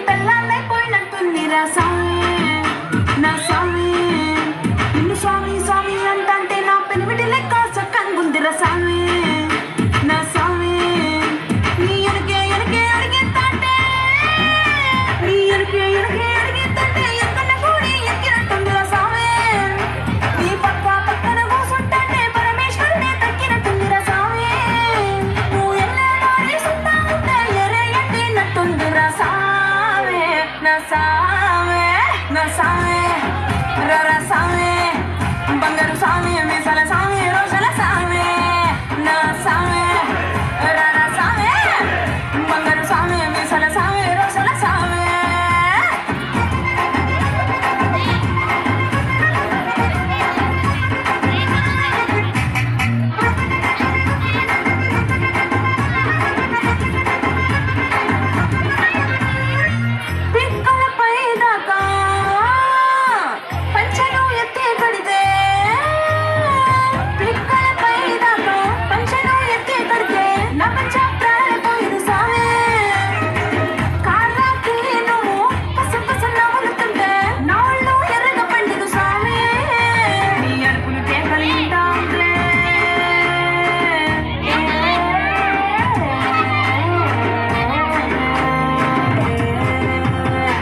పెళ్ళాన్నైపోయినట్టుందిరా స్వామి నా స్వామి నిన్ను స్వామి స్వామి అంటే నా పెనిమిటి లెక్క చక్కనుందిరా స్వామి నా స్వామి నీ ఎనకే ఎనకే అడిగేత్తంటే నీ ఎనకే ఎనకే అడిగేత్తంటే ఎక్కడ కూడి ఎక్కినట్టుందిరా స్వామి నీ పక్కన కూసుంటే పరమేశ్వరుడే తక్కినట్టుందిరా స్వామి నువ్వు ఎన్నెన్నో సుత్తా ఉంటే ఎరే ఎట్టినట్టుందిరా స్వామి నా స్వామి నా స్వామి రరా స్వామి బంగారు స్వామి మీసాల స్వామి రోజుల స్వామి నా స్వామి రరా స్వామి బంగారు స్వామి మీసాల స్వామి రోజుల స్వామి పిక్కలపై దాకా పంచను ఎత్తి కడితే పిక్కలపై దాకా పంచను ఎత్తి కడితే నా పంచ ప్రాణపోయింది సామే కాళ్ళకి నువ్వు పసపస నవ్వులుతుంటే నా ఒళ్ళు ఎర్రగా పండిదు సామే నీ అడుపులు కేకలు ఇంటా ఉంటే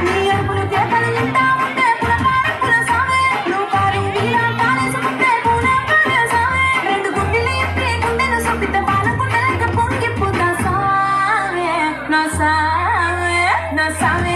నీ అడుపులు కేకలు ఇంటా ఉంటే పులకార సామే నువ్వు కారు వీరా కాలేసుకుంటే పూనకార సామే రెండు గుండెలు ఎప్పి గుండెలు సొప్పితే పాలకుండలక పొంగిపోతా సామే నా సామే నా సామే